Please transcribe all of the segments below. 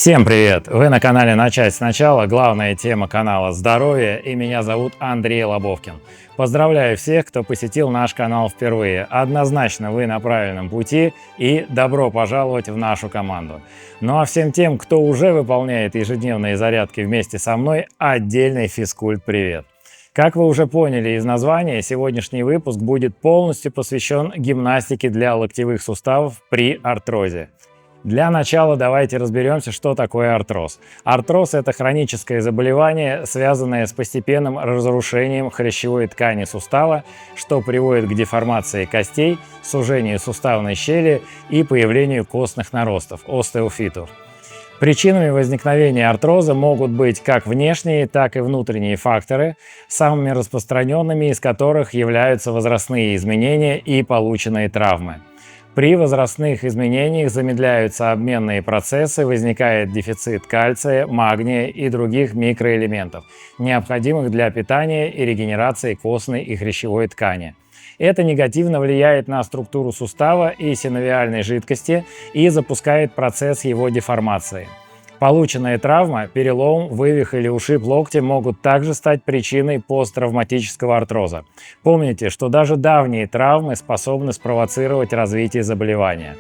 Всем привет! Вы на канале «Начать сначала», главная тема канала «Здоровье», и меня зовут Андрей Лобовкин. Поздравляю всех, кто посетил наш канал впервые. Однозначно вы на правильном пути и добро пожаловать в нашу команду. Ну а всем тем, кто уже выполняет ежедневные зарядки вместе со мной, отдельный физкульт-привет! Как вы уже поняли из названия, сегодняшний выпуск будет полностью посвящен гимнастике для локтевых суставов при артрозе. Для начала давайте разберемся, что такое артроз. Артроз – это хроническое заболевание, связанное с постепенным разрушением хрящевой ткани сустава, что приводит к деформации костей, сужению суставной щели и появлению костных наростов – остеофитов. Причинами возникновения артроза могут быть как внешние, так и внутренние факторы, самыми распространенными из которых являются возрастные изменения и полученные травмы. При возрастных изменениях замедляются обменные процессы, возникает дефицит кальция, магния и других микроэлементов, необходимых для питания и регенерации костной и хрящевой ткани. Это негативно влияет на структуру сустава и синовиальной жидкости и запускает процесс его деформации. Полученная травма, перелом, вывих или ушиб локтя могут также стать причиной посттравматического артроза. Помните, что даже давние травмы способны спровоцировать развитие заболевания.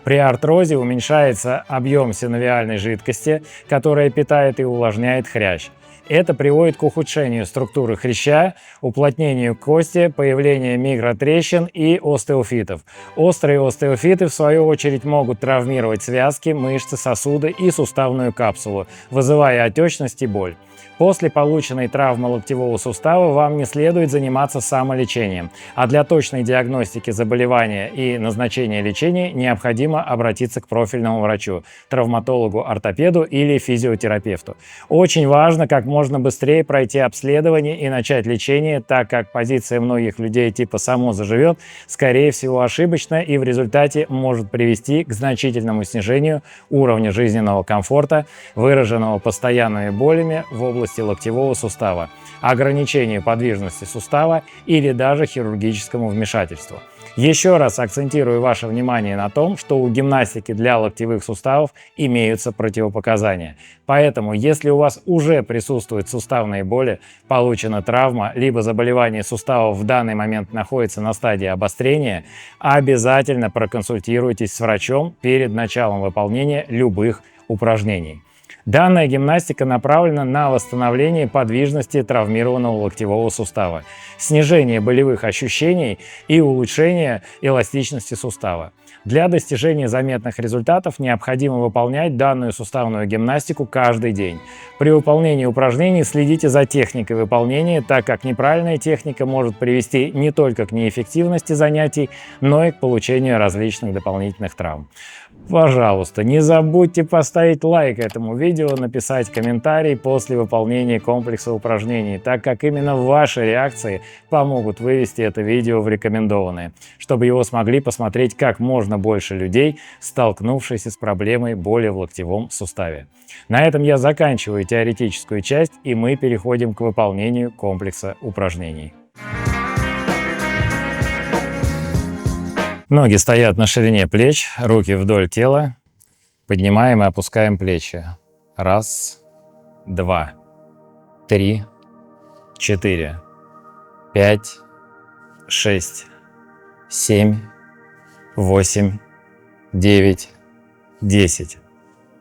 При артрозе уменьшается объем синовиальной жидкости, которая питает и увлажняет хрящ. Это приводит к ухудшению структуры хряща, уплотнению кости, появлению микротрещин и остеофитов. Острые остеофиты, в свою очередь, могут травмировать связки, мышцы, сосуды и суставную капсулу, вызывая отечность и боль. После полученной травмы локтевого сустава вам не следует заниматься самолечением, а для точной диагностики заболевания и назначения лечения необходимо обратиться к профильному врачу, травматологу, ортопеду или физиотерапевту. Очень важно как можно быстрее пройти обследование и начать лечение, так как позиция многих людей типа «само заживет» скорее всего ошибочна и в результате может привести к значительному снижению уровня жизненного комфорта, выраженного постоянными болями в области локтевого сустава, ограничению подвижности сустава или даже хирургическому вмешательству. Еще раз акцентирую ваше внимание на том, что у гимнастики для локтевых суставов имеются противопоказания. Поэтому, если у вас уже присутствуют суставные боли, получена травма, либо заболевание суставов в данный момент находится на стадии обострения, обязательно проконсультируйтесь с врачом перед началом выполнения любых упражнений. Данная гимнастика направлена на восстановление подвижности травмированного локтевого сустава, снижение болевых ощущений и улучшение эластичности сустава. Для достижения заметных результатов необходимо выполнять данную суставную гимнастику каждый день. При выполнении упражнений следите за техникой выполнения, так как неправильная техника может привести не только к неэффективности занятий, но и к получению различных дополнительных травм. Пожалуйста, не забудьте поставить лайк этому видео, написать комментарий после выполнения комплекса упражнений, так как именно ваши реакции помогут вывести это видео в рекомендованные, чтобы его смогли посмотреть как можно больше людей, столкнувшихся с проблемой боли в локтевом суставе. На этом я заканчиваю теоретическую часть, и мы переходим к выполнению комплекса упражнений. Ноги стоят на ширине плеч, руки вдоль тела. Поднимаем и опускаем плечи. 1, 2, 3, 4, 5, 6, 7, 8, 9, 10.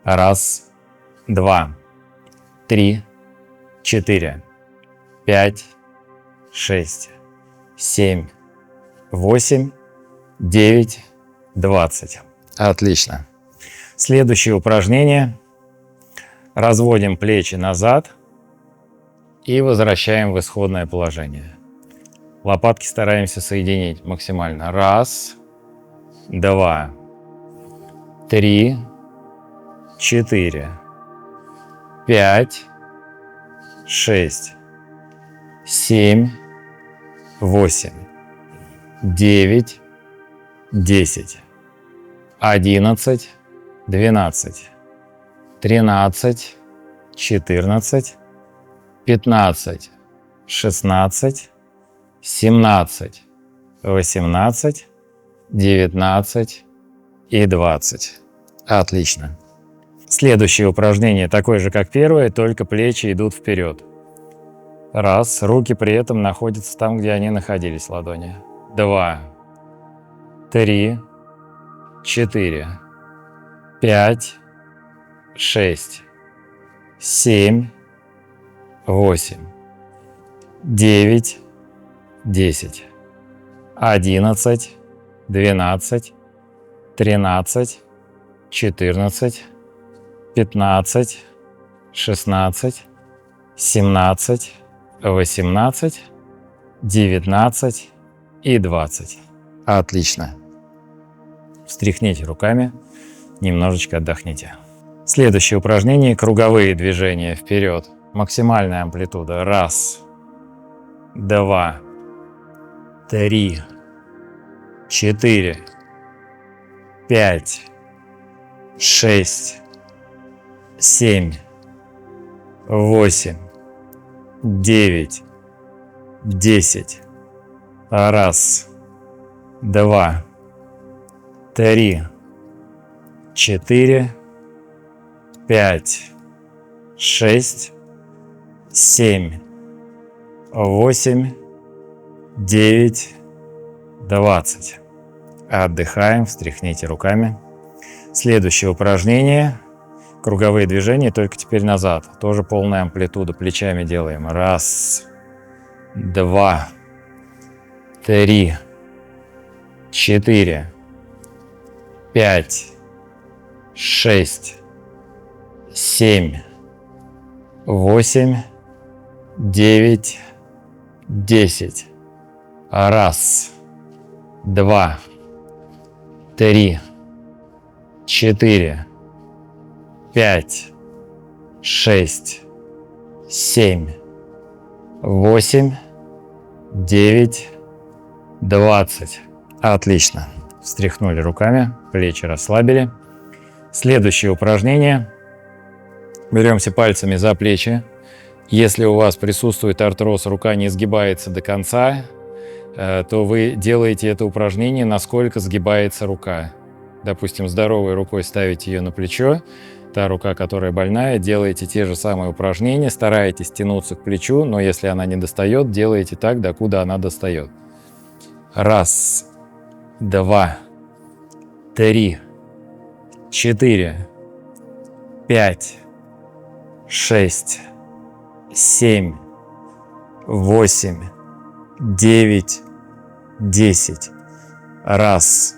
1, 2, 3, 4, 5, 6, 7, 8, 9, 20. Отлично. Следующее упражнение. Разводим плечи назад и возвращаем в исходное положение. Лопатки стараемся соединить максимально. 1, 2, 3, 4, 5, 6, 7, 8, 9, 10, 11, 12, 13, 14, 15, 16, 17, 18, 19 и 20. Отлично. Следующее упражнение такое же, как первое, только плечи идут вперед. Раз, руки при этом находятся там, где они находились, ладони. 2, 3, 4, 5, 6, 7, 8, 9, 10, 11, 12, 13, 14, 15, 16, 17, 18, 19 и 20. Отлично. Встряхните руками, немножечко отдохните. Следующее упражнение – круговые движения вперед. Максимальная амплитуда. Раз, 2, 3, 4, 5, 6, 7, 8, 9, 10. Раз, 2, 3, 4, 5, 6, 7, 8, 9, 20. Отдыхаем, встряхните руками. Следующее упражнение. Круговые движения, только теперь назад. Тоже полная амплитуда. Плечами делаем. Раз, 2, 3, 4, 5, 6, 7, 8, 9, 10. Раз, 2, 3, 4, 5, 6, 7, 8, 9, 20. Отлично. Встряхнули руками, плечи расслабили. Следующее упражнение. Беремся пальцами за плечи. Если у вас присутствует артроз, рука не сгибается до конца, то вы делаете это упражнение, насколько сгибается рука. Допустим, здоровой рукой ставите ее на плечо, та рука, которая больная, делаете те же самые упражнения, стараетесь тянуться к плечу, но если она не достает, делаете так, докуда она достает. Раз, 2, 3, 4, 5, 6, 7, 8, 9, 10. Раз,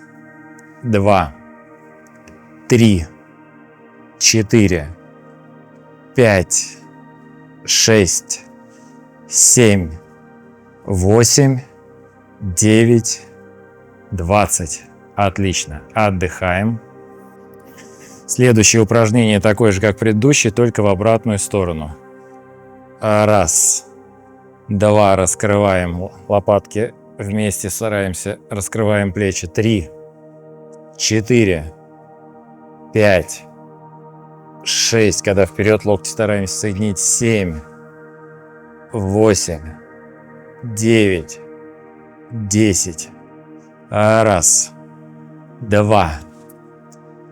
2, 3, 4, 5, 6, 7, 8, 9, 20. Отлично. Отдыхаем. Следующее упражнение такое же, как предыдущее, только в обратную сторону. Раз, 2, раскрываем лопатки вместе, стараемся, раскрываем плечи. 3, 4, 5, 6, когда вперед локти стараемся соединить. 7, 8, 9, 10. Раз, 2,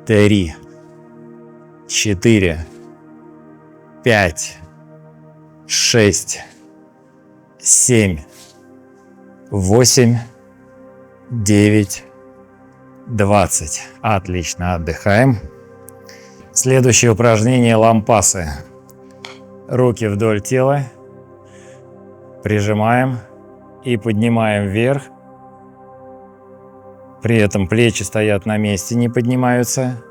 3, 4, 5, 6, 7, 8, 9, 20. Отлично, отдыхаем. Следующее упражнение – лампасы. Руки вдоль тела, прижимаем и поднимаем вверх. При этом плечи стоят на месте, не поднимаются,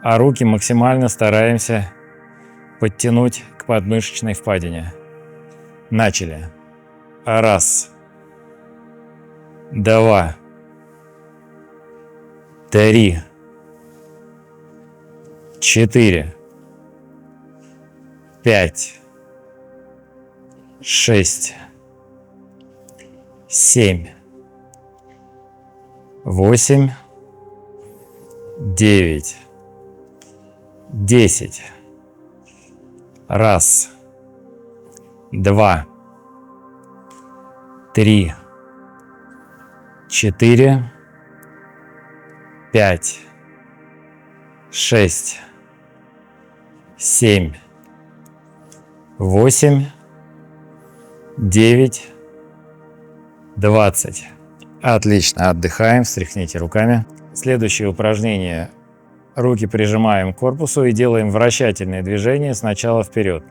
а руки максимально стараемся подтянуть к подмышечной впадине. Начали. Раз, 2, 3, 4, 5, 6, 7, 8, 9, 10. Раз, 2, 3, 4, 5, 6, 7, 8, 9, 20. Отлично, отдыхаем, встряхните руками. Следующее упражнение. Руки прижимаем к корпусу и делаем вращательные движения сначала вперед.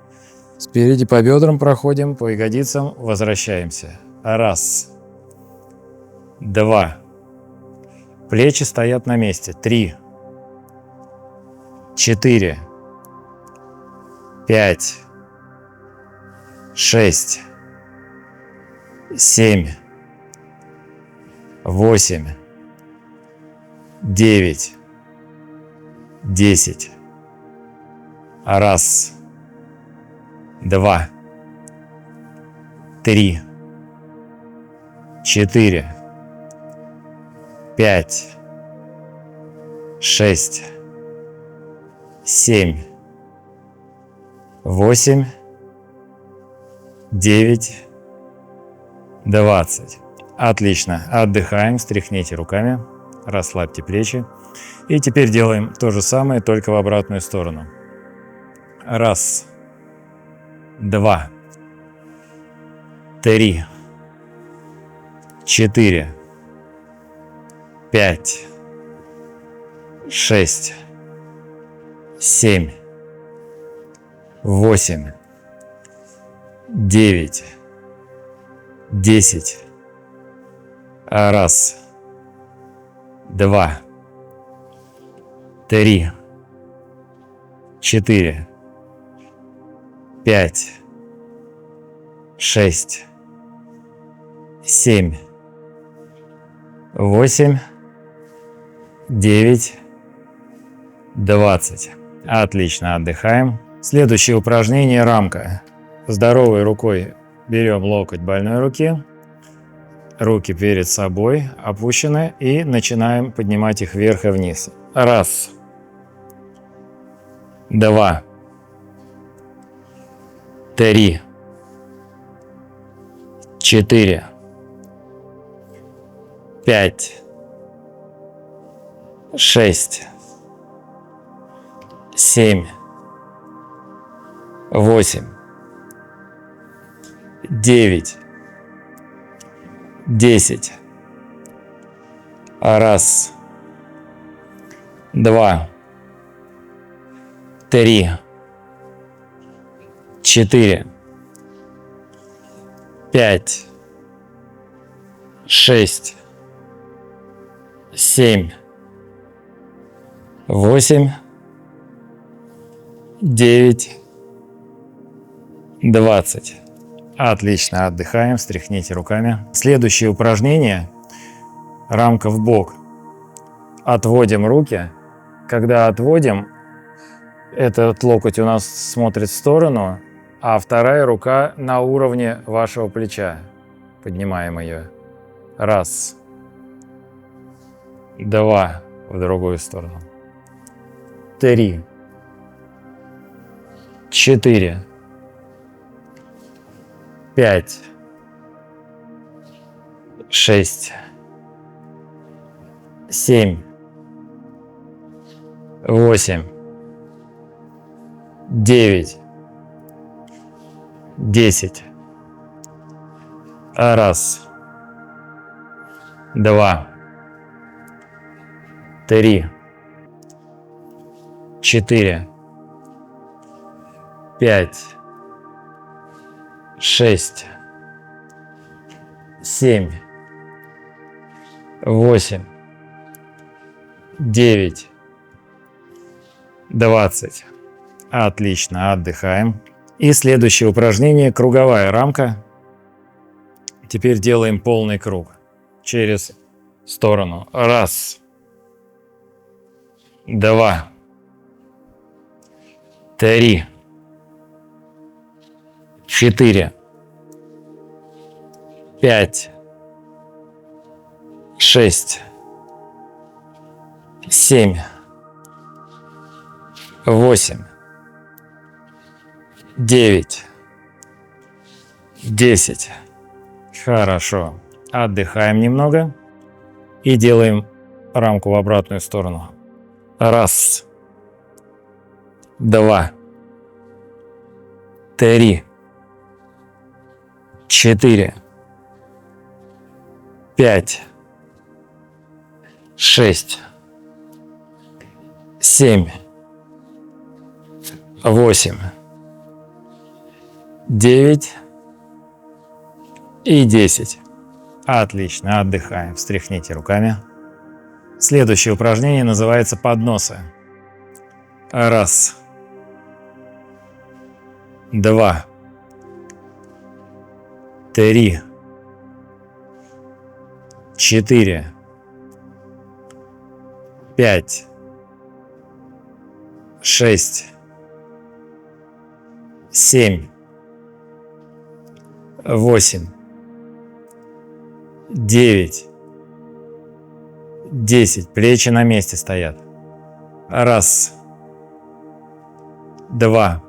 Спереди по бедрам проходим, по ягодицам возвращаемся. Раз, два. Плечи стоят на месте. 3, 4, 5, 6, 7, 8, 9, 10. Раз, два, 3, 4, 5, 6, 7, 8, 9, 20. Отлично. Отдыхаем, встряхните руками, расслабьте плечи. И теперь делаем то же самое, только в обратную сторону. Раз, два, 3, 4, 5, 6, 7, 8, 9, 10. Раз, два, 3, 4, 5, 6, 7, 8, 9, 20. Отлично, отдыхаем. Следующее упражнение — рамка. Здоровой рукой берем локоть больной руки, руки перед собой опущены и начинаем поднимать их вверх и вниз. Раз, два, 3, 4, 5, 6, 7, 8, 9, 10. Раз, два, 3, 4, 5, 6, 7, 8, 9, 20. Отлично, отдыхаем, встряхните руками. Следующее упражнение — рамка в бок. Отводим руки. Когда отводим, этот локоть у нас смотрит в сторону, а вторая рука на уровне вашего плеча. Поднимаем ее. Раз, два, в другую сторону. 3, 4, 5, 6, 7, 8, 9, 10. Раз, два, 3, 4, 5, 6, 7, 8, 9, 20. Отлично, отдыхаем. И следующее упражнение — круговая рамка. Теперь делаем полный круг через сторону. Раз, два, 3, 4, 5, 6, 7, 8, 9, 10. Хорошо. Отдыхаем немного и делаем рамку в обратную сторону. Раз, два, 3, 4, 5, 6, 7, 8, 9 и 10. Отлично, отдыхаем. Встряхните руками. Следующее упражнение называется подносы. 1, 2, 3, 4, 5, 6, 7, 8, 9, 10. Плечи на месте стоят. 1, 2,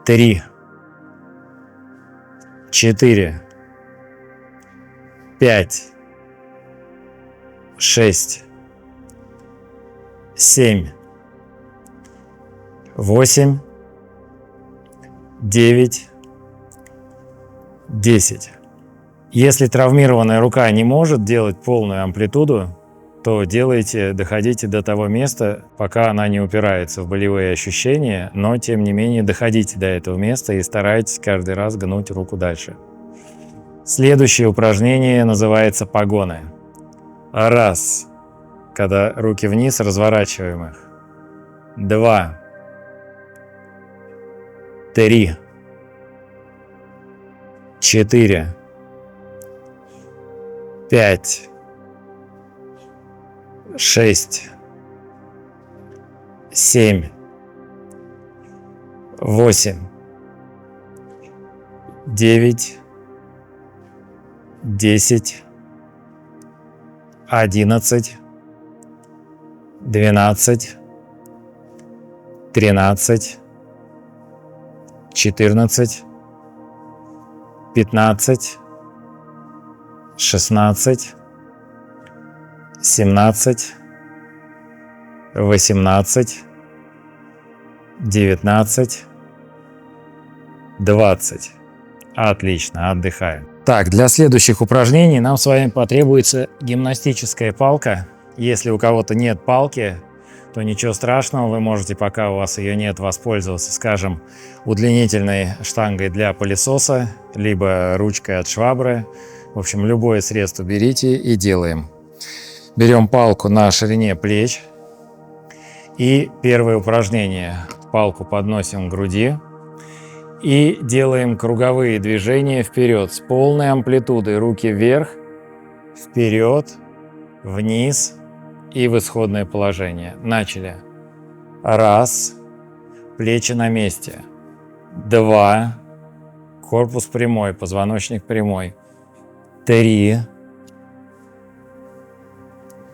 3, 4, 5, 6, 7, 8, 9, 10. Если травмированная рука не может делать полную амплитуду, то доходите до того места, пока она не упирается в болевые ощущения, но тем не менее доходите до этого места и старайтесь каждый раз гнуть руку дальше. Следующее упражнение называется погоны. 1, когда руки вниз, разворачиваем их. 2, 3, 4, 5, 6, 7, 8, 9, 10, 11, 12, 13, 14, 15, 16, 17, 18, 19, 20. Отлично, отдыхаем. Так, для следующих упражнений нам с вами потребуется гимнастическая палка. Если у кого-то нет палки, то ничего страшного, вы можете, пока у вас ее нет, воспользоваться, скажем, удлинительной штангой для пылесоса, либо ручкой от швабры. В общем, любое средство берите и делаем. Берем палку на ширине плеч. И первое упражнение. Палку подносим к груди. И делаем круговые движения вперед с полной амплитудой. Руки вверх, вперед, вниз и в исходное положение. Начали. 1, плечи на месте. 2, корпус прямой, позвоночник прямой. 3,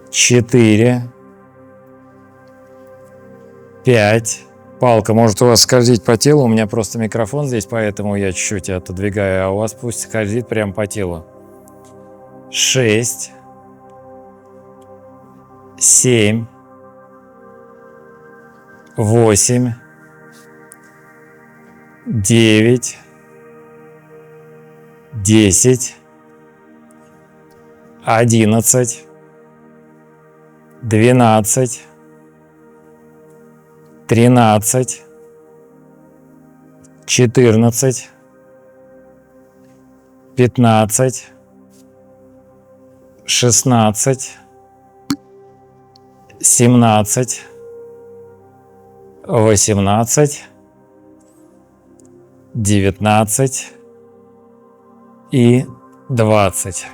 4, 5. Палка может у вас скользить по телу, у меня просто микрофон здесь, поэтому я чуть-чуть отодвигаю, а у вас пусть скользит прямо по телу. 6, 7, 8, 9, 10, 11, 12, 13, 14, 15, 16, 17, 18, 19 и 20.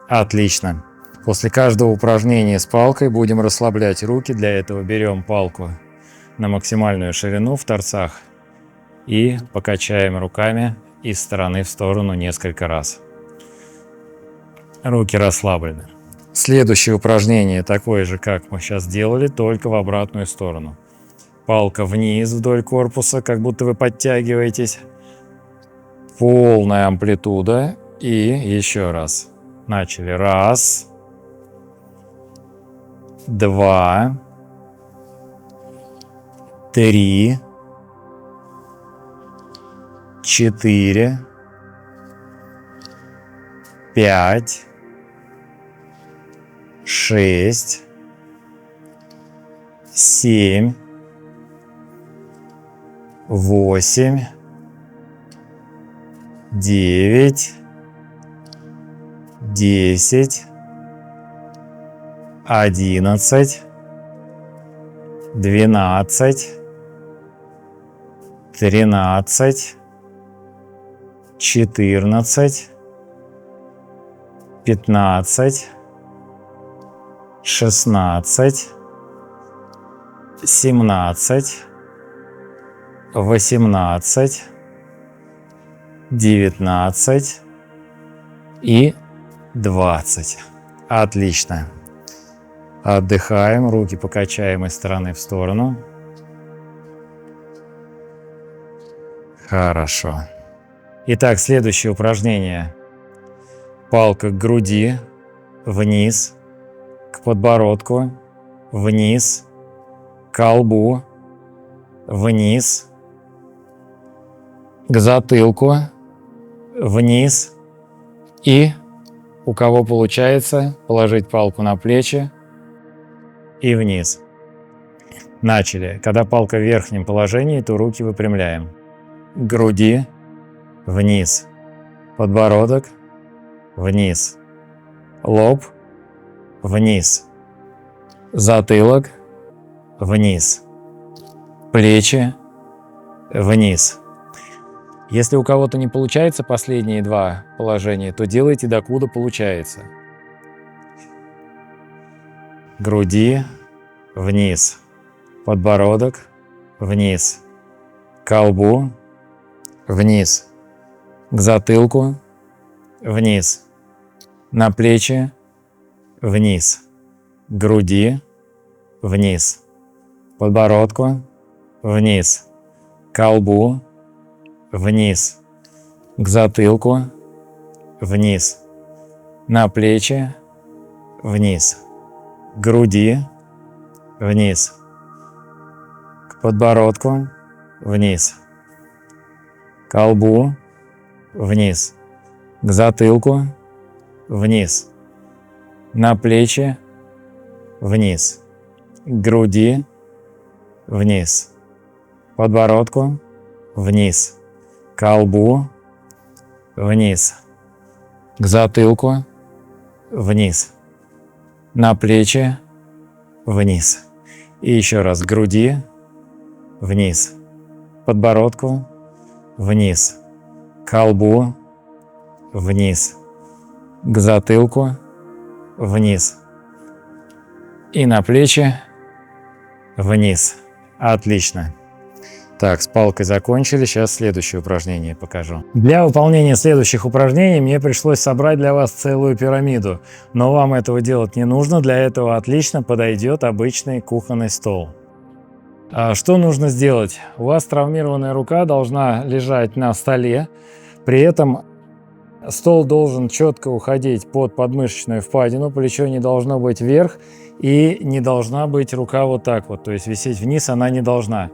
Отлично. После каждого упражнения с палкой будем расслаблять руки. Для этого берем палку на максимальную ширину в торцах и покачаем руками из стороны в сторону несколько раз. Руки расслаблены. Следующее упражнение такое же, как мы сейчас делали, только в обратную сторону. Палка вниз вдоль корпуса, как будто вы подтягиваетесь. Полная амплитуда. И еще раз. Начали. 1, 2, 3, 4, 5, 6, 7, 8, 9, 10, 11, 12, 13, 14, 15, 16, 17, 18, 19 и 20. Отлично. Отдыхаем, руки покачаем из стороны в сторону. Хорошо. Итак, следующее упражнение. Палка к груди, вниз, к подбородку, вниз, к колбу, вниз, к затылку, вниз и, у кого получается, положить палку на плечи и вниз. Начали. Когда палка в верхнем положении, то руки выпрямляем. К груди, вниз, подбородок, вниз, лоб, вниз, затылок, вниз, плечи, вниз. Если у кого-то не получается последние два положения, то делайте докуда получается. Груди, вниз, подбородок, вниз, к колбу, вниз, к затылку, вниз, на плечи, вниз, к груди, вниз, подбородку, вниз, к колбу, вниз, к затылку, вниз, на плечи, вниз, к груди, вниз, к подбородку, вниз, к колбу, вниз, к затылку, вниз, на плечи, вниз, к груди, вниз, подбородку, вниз, к колбу, вниз, к затылку, вниз, на плечи, вниз. И еще раз к груди, вниз, подбородку, вниз, к колбу, вниз, к затылку, вниз и на плечи, вниз. Отлично. Так, с палкой закончили. Сейчас следующее упражнение покажу. Для выполнения следующих упражнений мне пришлось собрать для вас целую пирамиду. Но вам этого делать не нужно. Для этого отлично подойдет обычный кухонный стол. Что нужно сделать? У вас травмированная рука должна лежать на столе. При этом стол должен четко уходить под подмышечную впадину. Плечо не должно быть вверх. И не должна быть рука вот так вот. То есть висеть вниз она не должна.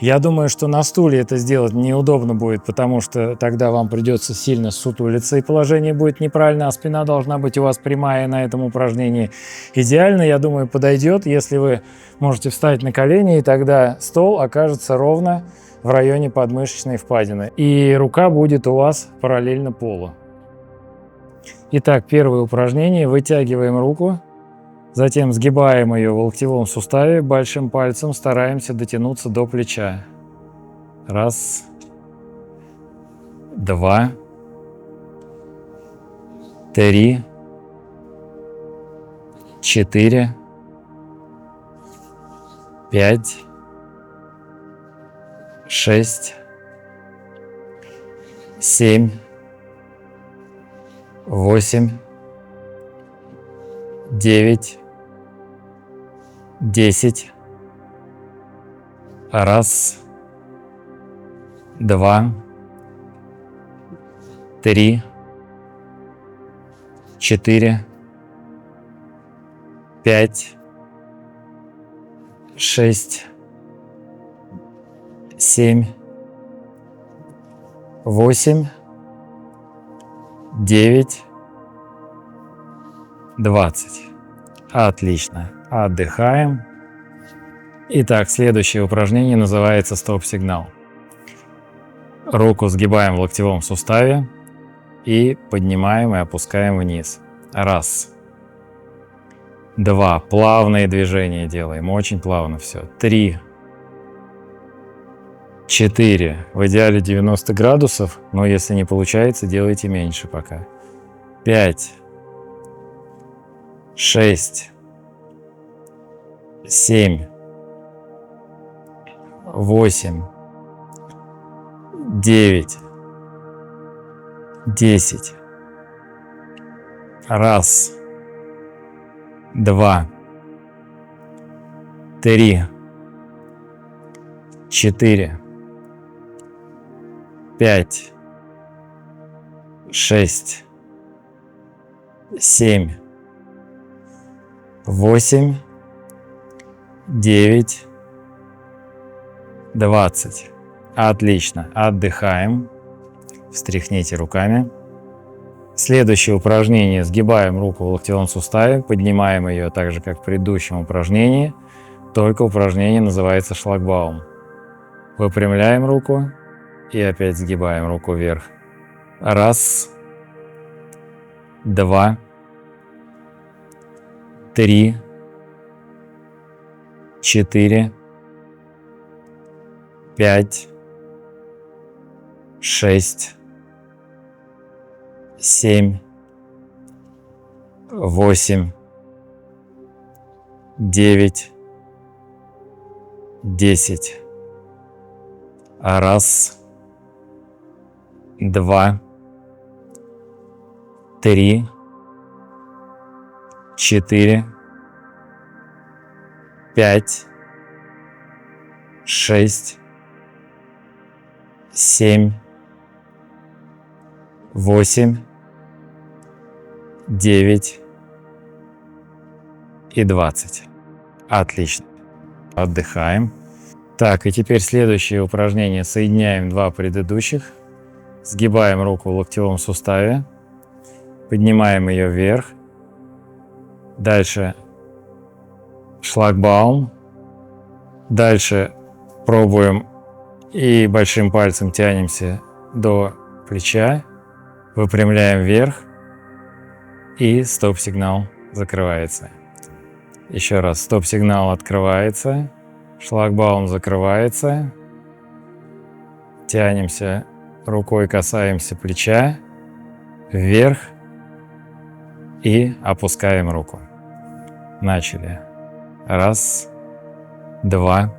Я думаю, что на стуле это сделать неудобно будет, потому что тогда вам придется сильно сутулиться, и положение будет неправильно, а спина должна быть у вас прямая на этом упражнении. Идеально, я думаю, подойдет, если вы можете встать на колени, и тогда стол окажется ровно в районе подмышечной впадины, и рука будет у вас параллельно полу. Итак, первое упражнение. Вытягиваем руку. Затем сгибаем ее в локтевом суставе, большим пальцем стараемся дотянуться до плеча. Раз, два, три, 4, 5, 6, 7, 8, 9, 10. Раз, два, три, 4, 5, 6, 7, 8, 9, 20. Отлично. Отдыхаем. Итак, следующее упражнение называется стоп-сигнал. Руку сгибаем в локтевом суставе и поднимаем и опускаем вниз. Раз. 2. Плавные движения делаем. Очень плавно все. 3. 4. В идеале 90 градусов, но если не получается, делайте меньше пока. 5. 6. 7. 8. 9. 10. Раз. 2. 3. 4. 5. 6. 7. 8. 9. 20. Отлично. Отдыхаем. Встряхните руками. Следующее упражнение. Сгибаем руку в локтевом суставе, поднимаем ее так же, как в предыдущем упражнении, только упражнение называется шлагбаум. Выпрямляем руку и опять сгибаем руку вверх. Раз, 2, 3, 4, 5, 6, 7, 8, 9, 10. Раз, 2, 3, 4, 5, 6, 7, 8, 9 и 20. Отлично. Отдыхаем. Так, и теперь следующее упражнение. Соединяем два предыдущих. Сгибаем руку в локтевом суставе. Поднимаем ее вверх. Дальше шлагбаум. Дальше пробуем и большим пальцем тянемся до плеча. Выпрямляем вверх. И стоп-сигнал закрывается. Еще раз. Стоп-сигнал открывается. Шлагбаум закрывается. Тянемся рукой, касаемся плеча. Вверх. И опускаем руку. Начали. Раз. 2.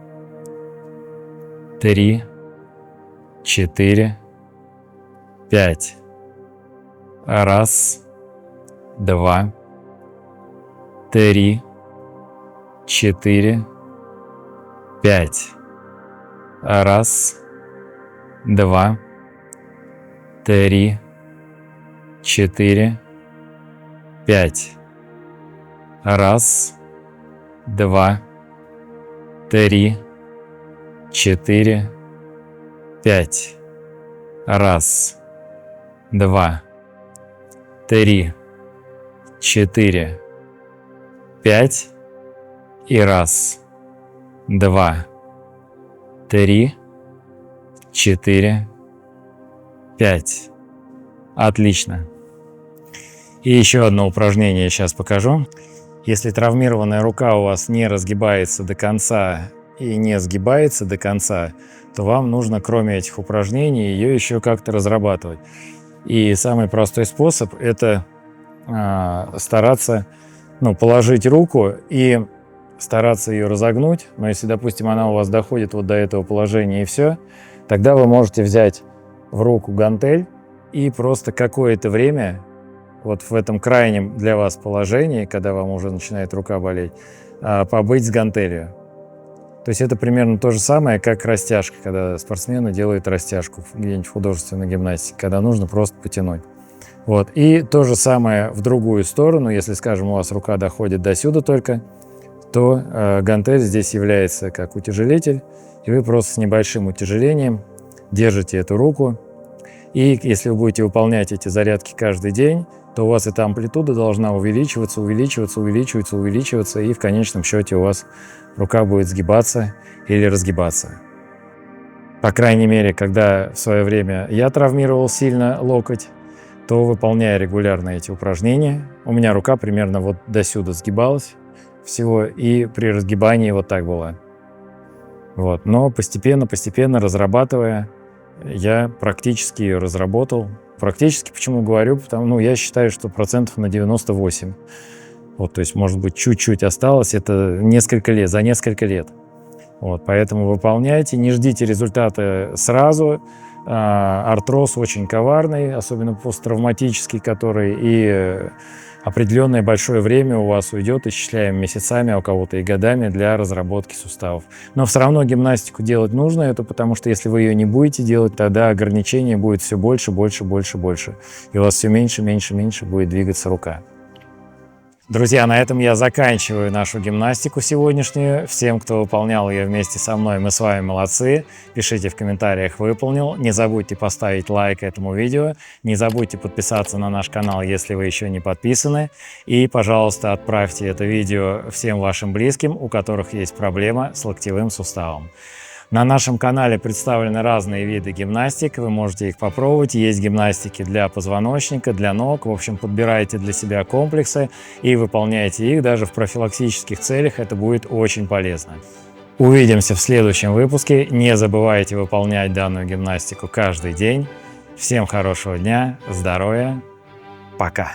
3. 4. 5. Раз. 2, 3, 4, 5. Раз, 2, 3, 4, 5. Раз, 2, 3, 4, 5. Раз, 2, 3, 4, 5 и раз, 2, 3, 4, 5. Отлично. И еще одно упражнение сейчас покажу. Если травмированная рука у вас не разгибается до конца и не сгибается до конца, то вам нужно, кроме этих упражнений, ее еще как-то разрабатывать. И самый простой способ – это стараться положить руку и стараться ее разогнуть. Но если, допустим, она у вас доходит вот до этого положения и все, тогда вы можете взять в руку гантель и просто какое-то время вот в этом крайнем для вас положении, когда вам уже начинает рука болеть, побыть с гантелью. То есть это примерно то же самое, как растяжка, когда спортсмены делают растяжку где-нибудь в художественной гимнастике, когда нужно просто потянуть. Вот. И то же самое в другую сторону. Если, скажем, у вас рука доходит до сюда только, то гантель здесь является как утяжелитель, и вы просто с небольшим утяжелением держите эту руку И если вы будете выполнять эти зарядки каждый день, то у вас эта амплитуда должна увеличиваться, и в конечном счете у вас рука будет сгибаться или разгибаться. По крайней мере, когда в свое время я травмировал сильно локоть, то, выполняя регулярно эти упражнения, у меня рука примерно вот до сюда сгибалась всего, и при разгибании вот так было. Вот. Но постепенно, разрабатывая, я практически ее разработал. Практически, почему говорю? Потому я считаю, что процентов на 98. Вот, то есть, может быть, чуть-чуть осталось. Это за несколько лет. Вот, поэтому выполняйте, не ждите результаты сразу. Артроз очень коварный, особенно посттравматический, и определенное большое время у вас уйдет, исчисляем месяцами, а у кого-то и годами, для разработки суставов. Но все равно гимнастику делать нужно, это потому что если вы ее не будете делать, тогда ограничений будет все больше, и у вас все меньше будет двигаться рука. Друзья, на этом я заканчиваю нашу гимнастику сегодняшнюю. Всем, кто выполнял ее вместе со мной, мы с вами молодцы. Пишите в комментариях «выполнил». Не забудьте поставить лайк этому видео. Не забудьте подписаться на наш канал, если вы еще не подписаны. И, пожалуйста, отправьте это видео всем вашим близким, у которых есть проблема с локтевым суставом. На нашем канале представлены разные виды гимнастик, вы можете их попробовать. Есть гимнастики для позвоночника, для ног. В общем, подбирайте для себя комплексы и выполняйте их даже в профилактических целях. Это будет очень полезно. Увидимся в следующем выпуске. Не забывайте выполнять данную гимнастику каждый день. Всем хорошего дня, здоровья, пока!